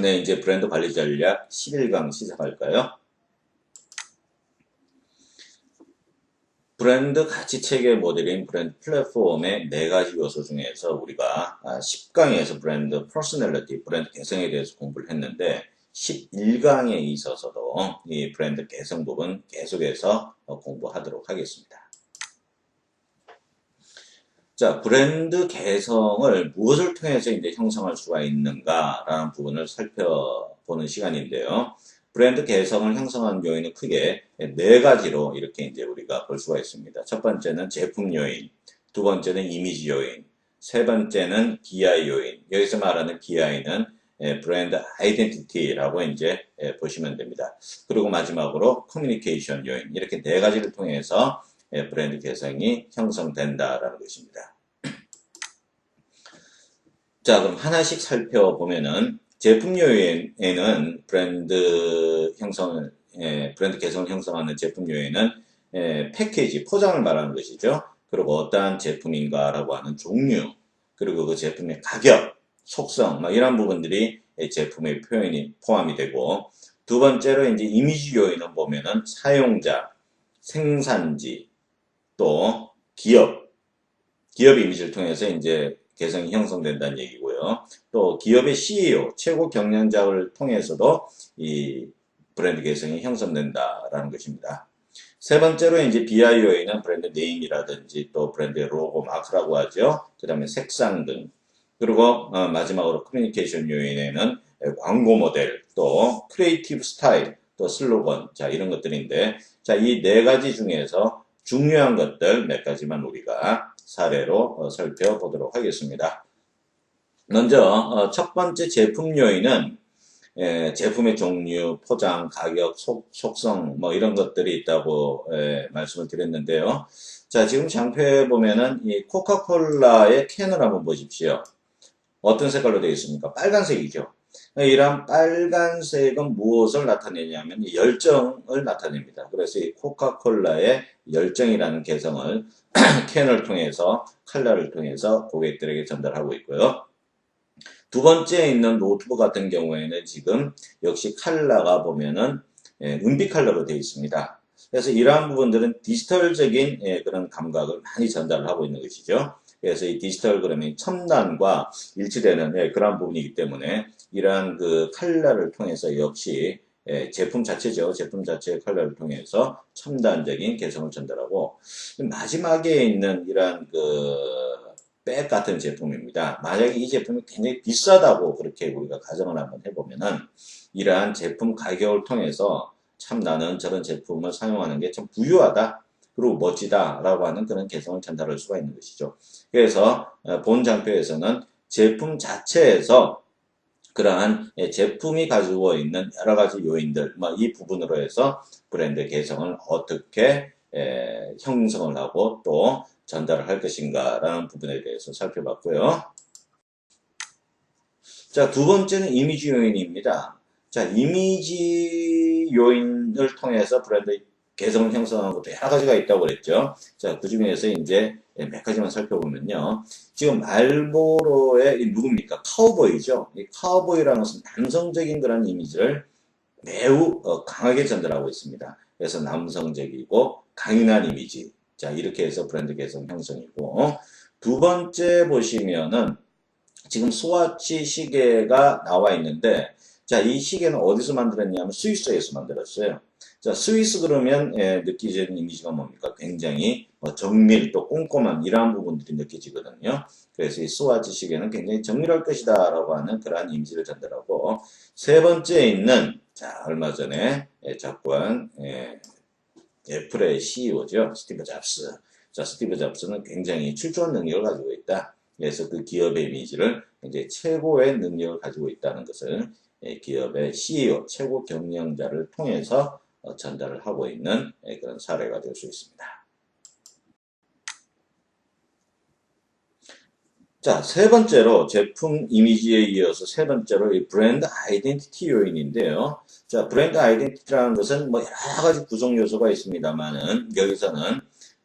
네, 이제 브랜드 관리 전략 11강 시작할까요? 브랜드 가치 체계 모델인 브랜드 플랫폼의 4가지 요소 중에서 우리가 10강에서 브랜드 퍼스널리티, 브랜드 개성에 대해서 공부를 했는데 11강에 있어서도 이 브랜드 개성 부분 계속해서 공부하도록 하겠습니다. 자, 브랜드 개성을 무엇을 통해서 이제 형성할 수가 있는가라는 부분을 살펴보는 시간인데요. 브랜드 개성을 형성하는 요인은 크게 4가지로 이렇게 이제 우리가 볼 수가 있습니다. 첫 번째는 제품 요인, 두 번째는 이미지 요인, 세 번째는 DI 요인. 여기서 말하는 DI는 브랜드 아이덴티티라고 이제 보시면 됩니다. 그리고 마지막으로 커뮤니케이션 요인. 이렇게 4가지를 통해서 브랜드 개성이 형성된다라는 것입니다. 자, 그럼 하나씩 살펴보면은 제품 요인에는 브랜드 개성을 형성하는 제품 요인은 패키지, 포장을 말하는 것이죠. 그리고 어떠한 제품인가라고 하는 종류, 그리고 그 제품의 가격, 속성, 이런 부분들이 제품의 표현이 포함이 되고, 두 번째로 이제 이미지 요인을 보면은 사용자, 생산지, 또 기업 이미지를 통해서 이제 개성이 형성된다는 얘기고요. 또 기업의 CEO, 최고 경영자를 통해서도 이 브랜드 개성이 형성된다라는 것입니다. 세 번째로 이제 BIO에는 브랜드 네임이라든지 또 브랜드의 로고, 마크라고 하죠. 그 다음에 색상 등. 그리고 마지막으로 커뮤니케이션 요인에는 광고 모델, 또 크리에이티브 스타일, 또 슬로건, 자 이런 것들인데, 자 이 4가지 중에서 중요한 것들 몇 가지만 우리가 사례로 살펴보도록 하겠습니다. 먼저 첫 번째 제품 요인은 제품의 종류, 포장, 가격, 속성 이런 것들이 있다고 말씀을 드렸는데요. 자, 지금 장표에 보면은 이 코카콜라의 캔을 한번 보십시오. 어떤 색깔로 되어 있습니까? 빨간색이죠. 이런 빨간색은 무엇을 나타내냐면 열정을 나타냅니다. 그래서 이 코카콜라의 열정이라는 개성을 캔을 통해서, 컬러를 통해서 고객들에게 전달하고 있고요. 두 번째에 있는 노트북 같은 경우에는 지금 역시 컬러가 보면은 은빛 컬러로 되어 있습니다. 그래서 이러한 부분들은 디지털적인 그런 감각을 많이 전달을 하고 있는 것이죠. 그래서 이 디지털 그러면 첨단과 일치되는 그런 부분이기 때문에 이러한 그 컬러를 통해서 역시 제품 자체죠. 제품 자체의 컬러를 통해서 첨단적인 개성을 전달하고, 마지막에 있는 이러한 백 같은 제품입니다. 만약에 이 제품이 굉장히 비싸다고 그렇게 우리가 가정을 한번 해보면은 이러한 제품 가격을 통해서 참 나는 저런 제품을 사용하는 게 참 부유하다, 그리고 멋지다라고 하는 그런 개성을 전달할 수가 있는 것이죠. 그래서 본 장표에서는 제품 자체에서 그러한 제품이 가지고 있는 여러 가지 요인들, 이 부분으로 해서 브랜드 개성을 어떻게 형성을 하고 또 전달을 할 것인가라는 부분에 대해서 살펴봤고요. 자, 두 번째는 이미지 요인입니다. 자, 이미지 요인을 통해서 브랜드 개성을 형성하는 것도 여러 가지가 있다고 그랬죠. 자, 그 중에서 이제 몇 가지만 살펴보면요. 지금 말보로의 누굽니까? 카우보이죠. 이 카우보이라는 것은 남성적인 그런 이미지를 매우 강하게 전달하고 있습니다. 그래서 남성적이고 강인한 이미지. 자, 이렇게 해서 브랜드 개성 형성이고, 두 번째 보시면은 지금 스와치 시계가 나와 있는데, 자, 이 시계는 어디서 만들었냐면 스위스에서 만들었어요. 자, 스위스 그러면 느끼지는 이미지가 뭡니까? 굉장히 정밀 또 꼼꼼한 이러한 부분들이 느껴지거든요. 그래서 이 스와치 시계는 굉장히 정밀할 것이다 라고 하는 그러한 이미지를 전달하고, 세 번째에 있는 자, 얼마 전에 접관 애플의 CEO죠. 스티브 잡스. 자, 스티브 잡스는 굉장히 출중한 능력을 가지고 있다. 그래서 그 기업의 이미지를 이제 최고의 능력을 가지고 있다는 것을 기업의 CEO, 최고 경영자를 통해서 전달을 하고 있는 그런 사례가 될 수 있습니다. 자, 세 번째로 제품 이미지에 이어서 세 번째로 이 브랜드 아이덴티티 요인인데요. 자, 브랜드 아이덴티티라는 것은 여러 가지 구성 요소가 있습니다만은 여기서는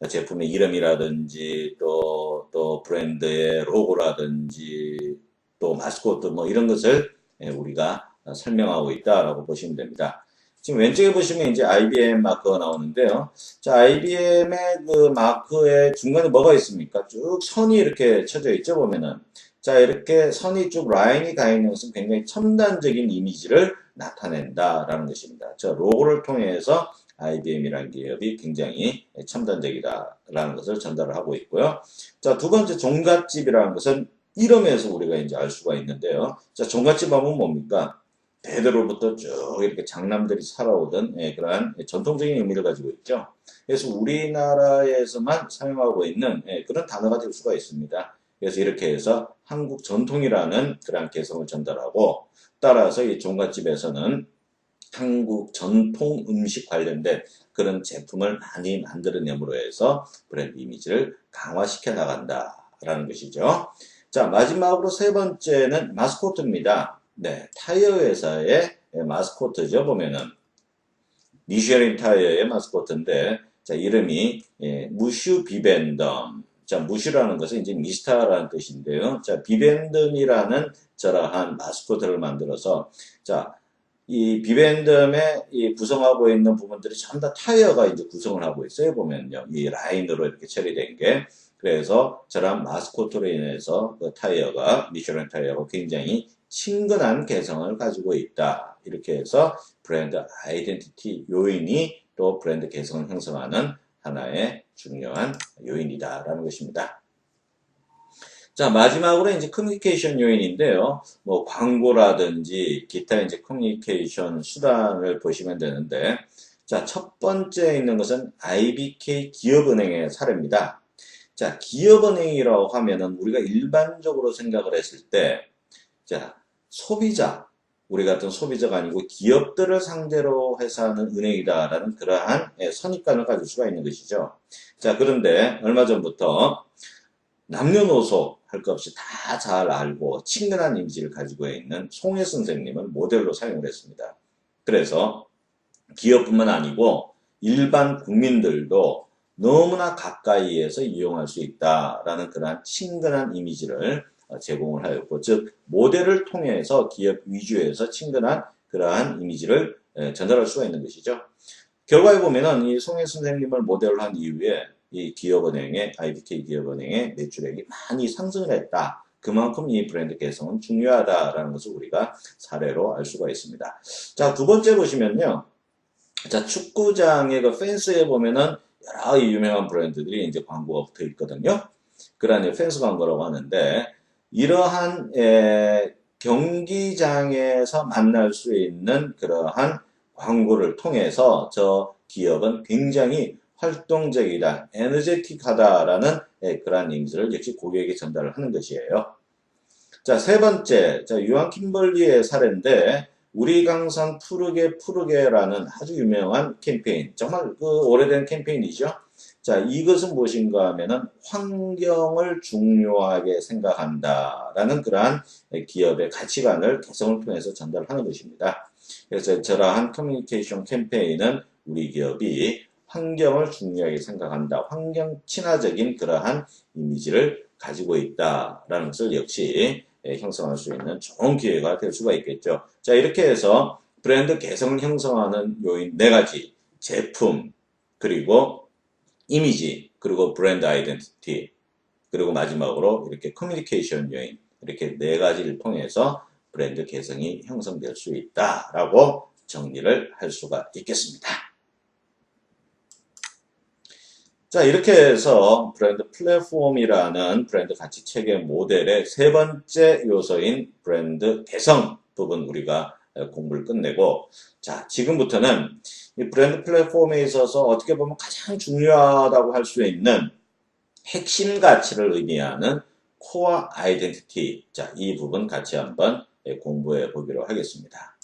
제품의 이름이라든지 또 브랜드의 로고라든지 또 마스코트 이런 것을 우리가 설명하고 있다라고 보시면 됩니다. 지금 왼쪽에 보시면 이제 IBM 마크가 나오는데요. 자, IBM의 그 마크의 중간에 뭐가 있습니까? 쭉 선이 이렇게 쳐져 있죠, 보면은. 자, 이렇게 선이 쭉 라인이 가 있는 것은 굉장히 첨단적인 이미지를 나타낸다라는 것입니다. 저 로고를 통해서 IBM이라는 기업이 굉장히 첨단적이다라는 것을 전달을 하고 있고요. 자, 두 번째 종갓집이라는 것은 이름에서 우리가 이제 알 수가 있는데요. 자, 종갓집 하면 뭡니까? 대대로부터 쭉 이렇게 장남들이 살아오던 그러한 전통적인 의미를 가지고 있죠. 그래서 우리나라에서만 사용하고 있는 그런 단어가 될 수가 있습니다. 그래서 이렇게 해서 한국 전통이라는 그러한 개성을 전달하고 따라서 이 종갓집에서는 한국 전통 음식 관련된 그런 제품을 많이 만들어냄으로 해서 브랜드 이미지를 강화시켜 나간다라는 것이죠. 자, 마지막으로 세 번째는 마스코트입니다. 네, 타이어 회사의 마스코트죠. 보면은 미쉐린 타이어의 마스코트인데, 자, 이름이 무슈 비벤덤. 자, 무슈라는 것은 이제 미스터라는 뜻인데요. 자, 비벤덤이라는 저러한 마스코트를 만들어서, 자, 이 비벤덤에 이 구성하고 있는 부분들이 전부 다 타이어가 이제 구성을 하고 있어요. 보면요. 이 라인으로 이렇게 처리된 게. 그래서 저런 마스코트로 인해서 그 타이어가, 미쉐린 타이어가 굉장히 친근한 개성을 가지고 있다. 이렇게 해서 브랜드 아이덴티티 요인이 또 브랜드 개성을 형성하는 하나의 중요한 요인이다라는 것입니다. 자, 마지막으로 이제 커뮤니케이션 요인인데요. 뭐 광고라든지 기타 이제 커뮤니케이션 수단을 보시면 되는데, 자, 첫 번째 있는 것은 IBK 기업은행의 사례입니다. 자, 기업은행이라고 하면은 우리가 일반적으로 생각을 했을 때, 자, 소비자, 우리 같은 소비자가 아니고 기업들을 상대로 해서 하는 은행이다라는 그러한 선입관을 가질 수가 있는 것이죠. 자, 그런데 얼마 전부터 남녀노소 할 것 없이 다 잘 알고 친근한 이미지를 가지고 있는 송혜 선생님을 모델로 사용을 했습니다. 그래서 기업뿐만 아니고 일반 국민들도 너무나 가까이에서 이용할 수 있다라는 그러한 친근한 이미지를 제공을 하였고, 즉 모델을 통해서 기업 위주에서 친근한 그러한 이미지를 전달할 수가 있는 것이죠. 결과에 보면은 이 송혜 선생님을 모델로 한 이후에 이 기업은행의 IBK 기업은행의 매출액이 많이 상승을 했다. 그만큼 이 브랜드 개성은 중요하다라는 것을 우리가 사례로 알 수가 있습니다. 자, 두 번째 보시면요. 자, 축구장의 그 펜스에 보면은 여러 유명한 브랜드들이 이제 광고가 붙어 있거든요. 그러한 펜스 광고라고 하는데, 이러한 경기장에서 만날 수 있는 그러한 광고를 통해서 저 기업은 굉장히 활동적이다, 에너제틱하다라는 그러한 이미지를 역시 고객에게 전달을 하는 것이에요. 자, 세 번째, 자, 유한 킴벌리의 사례인데, 우리 강산 푸르게라는 아주 유명한 캠페인, 정말 그 오래된 캠페인이죠. 자, 이것은 무엇인가 하면은 환경을 중요하게 생각한다라는 그러한 기업의 가치관을 개성을 통해서 전달하는 것입니다. 그래서 저러한 커뮤니케이션 캠페인은 우리 기업이 환경을 중요하게 생각한다, 환경 친화적인 그러한 이미지를 가지고 있다라는 것을 역시 형성할 수 있는 좋은 기회가 될 수가 있겠죠. 자, 이렇게 해서 브랜드 개성을 형성하는 요인 4가지, 제품, 그리고 이미지, 그리고 브랜드 아이덴티티, 그리고 마지막으로 이렇게 커뮤니케이션 요인, 이렇게 4가지를 통해서 브랜드 개성이 형성될 수 있다라고 정리를 할 수가 있겠습니다. 자, 이렇게 해서 브랜드 플랫폼이라는 브랜드 가치 체계 모델의 세 번째 요소인 브랜드 개성 부분 우리가 공부를 끝내고, 자, 지금부터는 이 브랜드 플랫폼에 있어서 어떻게 보면 가장 중요하다고 할 수 있는 핵심 가치를 의미하는 코어 아이덴티티, 자, 이 부분 같이 한번 공부해 보기로 하겠습니다.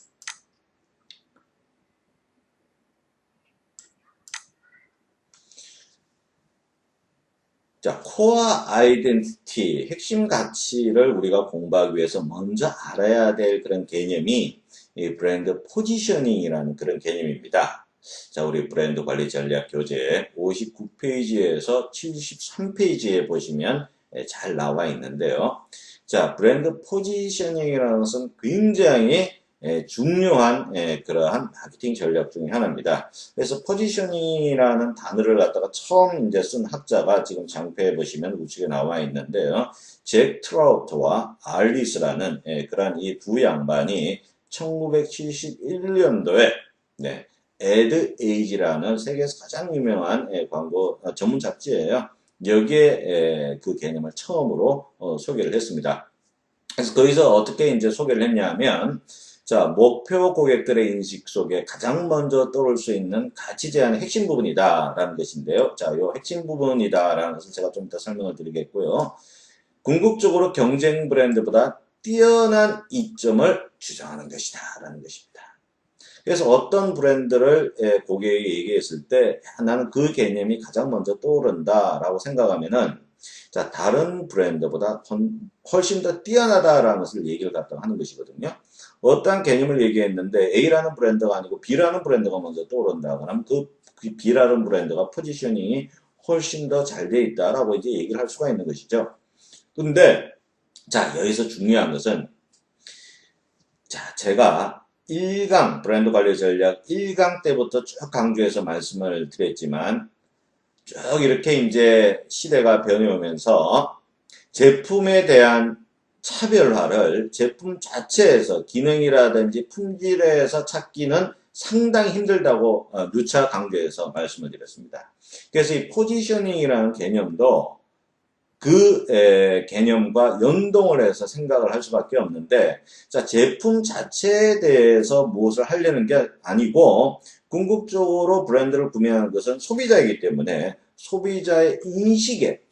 자, 코어 아이덴티티, 핵심 가치를 우리가 공부하기 위해서 먼저 알아야 될 그런 개념이 이 브랜드 포지셔닝이라는 그런 개념입니다. 자, 우리 브랜드 관리 전략 교재 59페이지에서 73페이지에 보시면 잘 나와 있는데요. 자, 브랜드 포지셔닝이라는 것은 굉장히 중요한 그러한 마케팅 전략 중에 하나입니다. 그래서 포지셔닝이라는 단어를 갖다가 처음 이제 쓴 학자가 지금 장표에 보시면 우측에 나와 있는데요. 잭 트라우트와 알리스라는 그러한 이 두 양반이 1971년도에 Ad Age라는 세계에서 가장 유명한 광고 전문 잡지예요. 여기에 그 개념을 처음으로 소개를 했습니다. 그래서 거기서 어떻게 이제 소개를 했냐면, 자, 목표 고객들의 인식 속에 가장 먼저 떠올 수 있는 가치 제안의 핵심 부분이다라는 것인데요. 자, 요 핵심 부분이다라는 것을 제가 좀 이따 설명을 드리겠고요. 궁극적으로 경쟁 브랜드보다 뛰어난 이점을 주장하는 것이다라는 것입니다. 그래서 어떤 브랜드를 고객에게 얘기했을 때 나는 그 개념이 가장 먼저 떠오른다라고 생각하면은 자, 다른 브랜드보다 훨씬 더 뛰어나다라는 것을 얘기를 갖다가 하는 것이거든요. 어떠한 개념을 얘기했는데 A라는 브랜드가 아니고 B라는 브랜드가 먼저 떠오른다. 그러면 그 B라는 브랜드가 포지셔닝이 훨씬 더 잘 돼 있다라고 이제 얘기를 할 수가 있는 것이죠. 근데 자, 여기서 중요한 것은 자, 제가 1강 브랜드 관리 전략 1강 때부터 쭉 강조해서 말씀을 드렸지만 쭉 이렇게 이제 시대가 변해오면서 제품에 대한 차별화를 제품 자체에서 기능이라든지 품질에서 찾기는 상당히 힘들다고 누차 강조해서 말씀을 드렸습니다. 그래서 이 포지셔닝이라는 개념도 그 개념과 연동을 해서 생각을 할 수밖에 없는데, 자, 제품 자체에 대해서 무엇을 하려는 게 아니고 궁극적으로 브랜드를 구매하는 것은 소비자이기 때문에 소비자의 인식에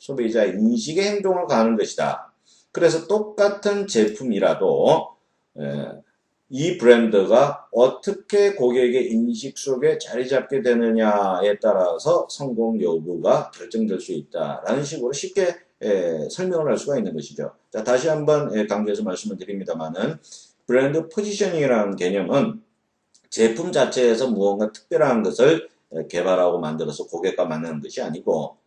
행동을 가하는 것이다. 그래서 똑같은 제품이라도 이 브랜드가 어떻게 고객의 인식 속에 자리 잡게 되느냐에 따라서 성공 여부가 결정될 수 있다라는 식으로 쉽게 설명을 할 수가 있는 것이죠. 자, 다시 한번 강조해서 말씀을 드립니다만은 브랜드 포지셔닝이라는 개념은 제품 자체에서 무언가 특별한 것을 개발하고 만들어서 고객과 만나는 것이 아니고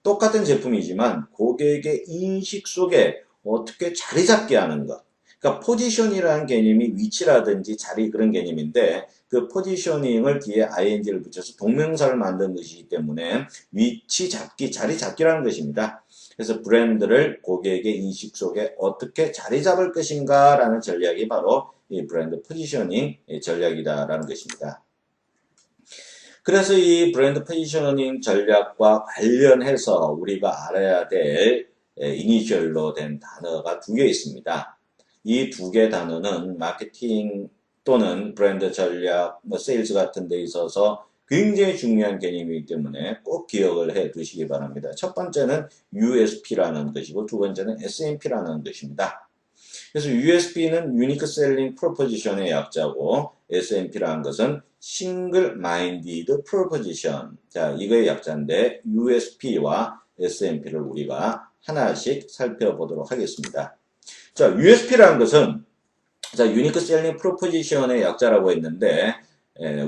똑같은 제품이지만 고객의 인식 속에 어떻게 자리 잡게 하는 것. 그러니까 포지션이라는 개념이 위치라든지 자리 그런 개념인데 그 포지셔닝을 뒤에 ing를 붙여서 동명사를 만든 것이기 때문에 위치 잡기, 자리 잡기라는 것입니다. 그래서 브랜드를 고객의 인식 속에 어떻게 자리 잡을 것인가 라는 전략이 바로 이 브랜드 포지셔닝 전략이다라는 것입니다. 그래서 이 브랜드 포지셔닝 전략과 관련해서 우리가 알아야 될 이니셜로 된 단어가 두 개 있습니다. 이 두 개 단어는 마케팅 또는 브랜드 전략, 세일즈 같은 데 있어서 굉장히 중요한 개념이기 때문에 꼭 기억을 해 두시기 바랍니다. 첫 번째는 USP라는 것이고 두 번째는 SNP라는 것입니다. 그래서 USP는 Unique Selling Proposition의 약자고 SNP라는 것은 Single Minded Proposition. 자, 이거의 약자인데 USP와 SNP를 우리가 하나씩 살펴보도록 하겠습니다. 자, USP라는 것은 자, Unique Selling Proposition의 약자라고 했는데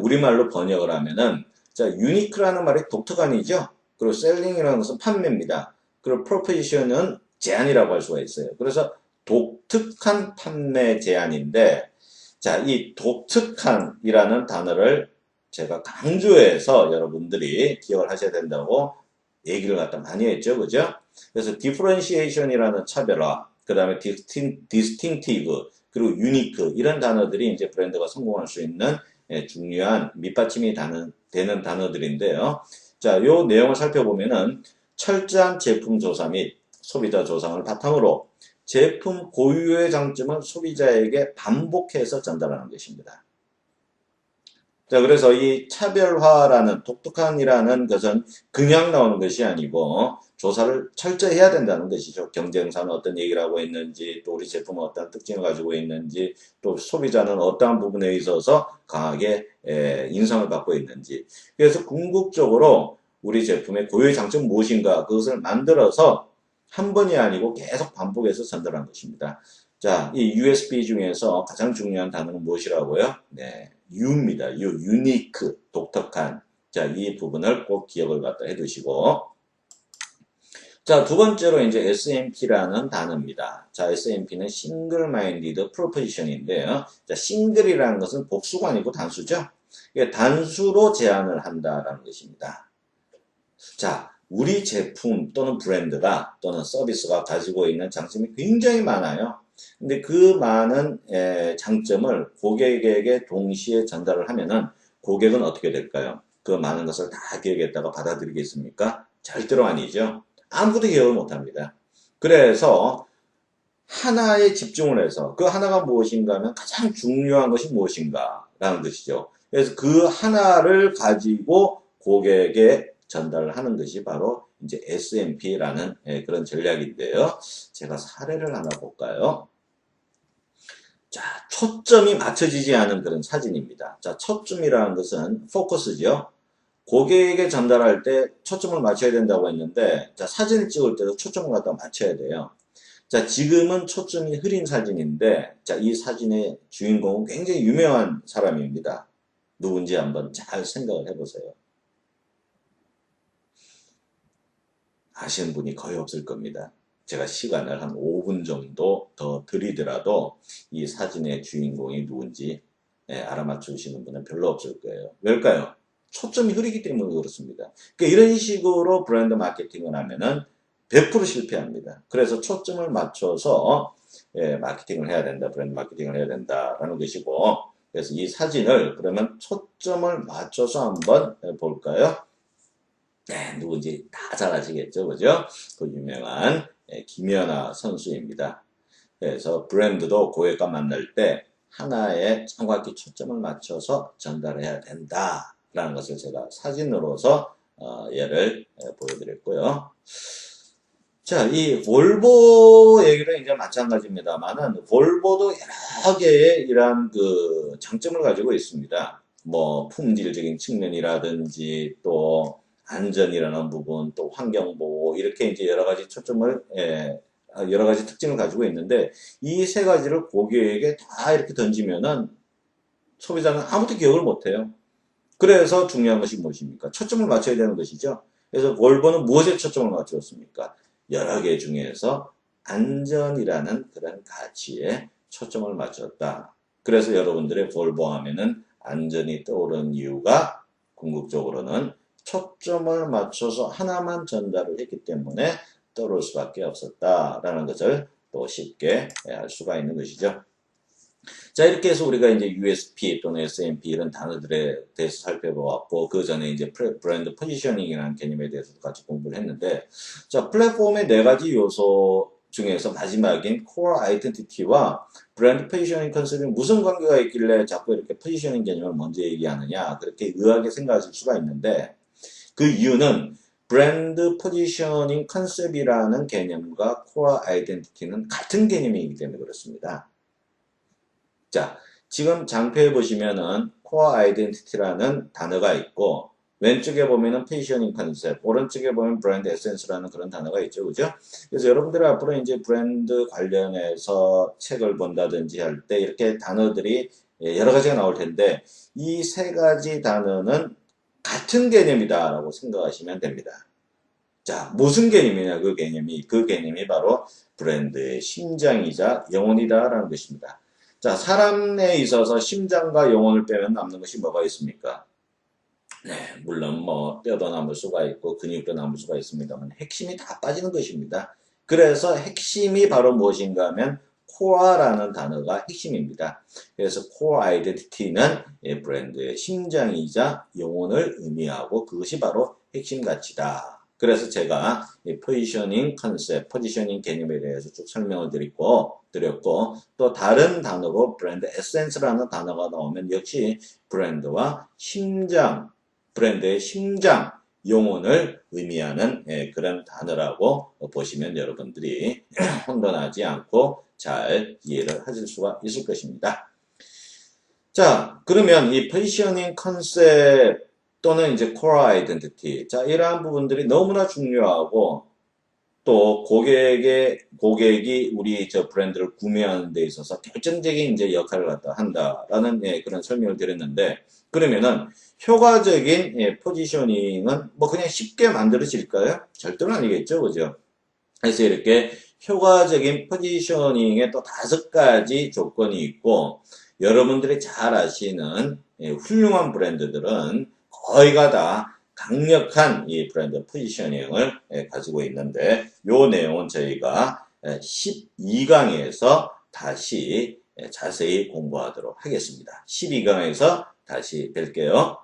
우리말로 번역을 하면은 자, unique라는 말이 독특한이죠. 그리고 selling이라는 것은 판매입니다. 그리고 proposition은 제안이라고 할 수가 있어요. 그래서 독특한 판매 제안인데 자, 이 독특한이라는 단어를 제가 강조해서 여러분들이 기억을 하셔야 된다고 얘기를 갖다 많이 했죠. 그죠? 그래서 differentiation이라는 차별화, 그 다음에 distinctive, 그리고 unique 이런 단어들이 이제 브랜드가 성공할 수 있는 중요한 밑받침이 되는 단어들인데요. 자, 요 내용을 살펴보면은 철저한 제품 조사 및 소비자 조사를 바탕으로 제품 고유의 장점을 소비자에게 반복해서 전달하는 것입니다. 자, 그래서 이 차별화라는 독특한이라는 것은 그냥 나오는 것이 아니고 조사를 철저히 해야 된다는 것이죠. 경쟁사는 어떤 얘기를 하고 있는지, 또 우리 제품은 어떤 특징을 가지고 있는지, 또 소비자는 어떠한 부분에 있어서 강하게 인상을 받고 있는지. 그래서 궁극적으로 우리 제품의 고유의 장점 무엇인가 그것을 만들어서 한 번이 아니고 계속 반복해서 전달한 것입니다. 자, 이 USB 중에서 가장 중요한 단어는 무엇이라고요? 네, U입니다. unique, 독특한. 자, 이 부분을 꼭 기억을 갖다 해두시고. 자, 두 번째로 이제 SMP라는 단어입니다. 자, SMP는 Single Minded Proposition인데요. 자, 싱글이라는 것은 복수가 아니고 단수죠. 이게 단수로 제안을 한다라는 것입니다. 자, 우리 제품 또는 브랜드가 또는 서비스가 가지고 있는 장점이 굉장히 많아요. 근데 그 많은 장점을 고객에게 동시에 전달을 하면은 고객은 어떻게 될까요? 그 많은 것을 다 기억했다가 받아들이겠습니까? 절대로 아니죠. 아무것도 기억을 못합니다. 그래서 하나에 집중을 해서 그 하나가 무엇인가 하면 가장 중요한 것이 무엇인가 라는 것이죠. 그래서 그 하나를 가지고 고객에게 전달을 하는 것이 바로 이제 SMP라는 그런 전략인데요. 제가 사례를 하나 볼까요? 자, 초점이 맞춰지지 않은 그런 사진입니다. 자, 초점이라는 것은 포커스죠. 고객에게 전달할 때 초점을 맞춰야 된다고 했는데, 자, 사진을 찍을 때도 초점을 갖다 맞춰야 돼요. 자, 지금은 초점이 흐린 사진인데, 자, 이 사진의 주인공은 굉장히 유명한 사람입니다. 누군지 한번 잘 생각을 해보세요. 아시는 분이 거의 없을 겁니다. 제가 시간을 한 5분 정도 더 드리더라도 이 사진의 주인공이 누군지 알아맞추시는 분은 별로 없을 거예요. 왜일까요? 초점이 흐리기 때문에 그렇습니다. 그러니까 이런 식으로 브랜드 마케팅을 하면은 100% 실패합니다. 그래서 초점을 맞춰서 마케팅을 해야 된다. 브랜드 마케팅을 해야 된다라는 것이고, 그래서 이 사진을 그러면 초점을 맞춰서 한번 볼까요? 네, 누군지 다 잘 아시겠죠, 그죠? 그 유명한 김연아 선수입니다. 그래서 브랜드도 고객과 만날 때 하나에 정확히 초점을 맞춰서 전달해야 된다라는 것을 제가 사진으로서 예를 보여드렸고요. 자, 이 볼보 얘기는 이제 마찬가지입니다만은 볼보도 여러 개의 이러한 그 장점을 가지고 있습니다. 뭐 품질적인 측면이라든지 또 안전이라는 부분, 또 환경보호 이렇게 이제 여러 가지 초점을 여러 가지 특징을 가지고 있는데 이 세 가지를 고객에게 다 이렇게 던지면은 소비자는 아무도 기억을 못해요. 그래서 중요한 것이 무엇입니까? 초점을 맞춰야 되는 것이죠. 그래서 볼보는 무엇에 초점을 맞추었습니까? 여러 개 중에서 안전이라는 그런 가치에 초점을 맞췄다. 그래서 여러분들의 볼보 하면은 안전이 떠오르는 이유가 궁극적으로는 초점을 맞춰서 하나만 전달을 했기 때문에 떠오를 수밖에 없었다라는 것을 또 쉽게 알 수가 있는 것이죠. 자, 이렇게 해서 우리가 이제 USP 또는 SMP 이런 단어들에 대해서 살펴보았고, 그 전에 이제 브랜드 포지셔닝이라는 개념에 대해서도 같이 공부를 했는데, 자, 플랫폼의 네 가지 요소 중에서 마지막인 코어 아이덴티티와 브랜드 포지셔닝 컨셉이 무슨 관계가 있길래 자꾸 이렇게 포지셔닝 개념을 먼저 얘기하느냐, 그렇게 의아하게 생각하실 수가 있는데, 그 이유는 브랜드 포지셔닝 컨셉이라는 개념과 코어 아이덴티티는 같은 개념이기 때문에 그렇습니다. 자, 지금 장표에 보시면은 코어 아이덴티티라는 단어가 있고 왼쪽에 보면은 포지셔닝 컨셉, 오른쪽에 보면 브랜드 에센스라는 그런 단어가 있죠. 그죠? 그래서 여러분들이 앞으로 이제 브랜드 관련해서 책을 본다든지 할 때 이렇게 단어들이 여러 가지가 나올 텐데 이 세 가지 단어는 같은 개념이다라고 생각하시면 됩니다. 자, 무슨 개념이냐, 그 개념이. 그 개념이 바로 브랜드의 심장이자 영혼이다라는 것입니다. 자, 사람에 있어서 심장과 영혼을 빼면 남는 것이 뭐가 있습니까? 네, 물론 뭐 뼈도 남을 수가 있고 근육도 남을 수가 있습니다만 핵심이 다 빠지는 것입니다. 그래서 핵심이 바로 무엇인가 하면 코어라는 단어가 핵심입니다. 그래서 코어 아이덴티티는 브랜드의 심장이자 영혼을 의미하고 그것이 바로 핵심 가치다. 그래서 제가 포지셔닝 컨셉, 포지셔닝 개념에 대해서 쭉 설명을 드렸고 또 다른 단어로 브랜드 에센스라는 단어가 나오면 역시 브랜드와 심장, 브랜드의 심장, 영혼을 의미하는 그런 단어라고 보시면 여러분들이 혼돈하지 않고 잘 이해를 하실 수가 있을 것입니다. 자, 그러면 이 포지셔닝 컨셉 또는 이제 코어 아이덴티티. 자, 이러한 부분들이 너무나 중요하고 또 고객이 우리 저 브랜드를 구매하는 데 있어서 결정적인 이제 역할을 갖다 한다라는 그런 설명을 드렸는데 그러면은 효과적인 포지셔닝은 뭐 그냥 쉽게 만들어질까요? 절대로 아니겠죠, 그죠? 그래서 이렇게 효과적인 포지셔닝에 또 5가지 조건이 있고, 여러분들이 잘 아시는 훌륭한 브랜드들은 거의가 다 강력한 이 브랜드 포지셔닝을 가지고 있는데, 요 내용은 저희가 12강에서 다시 자세히 공부하도록 하겠습니다. 12강에서 다시 뵐게요.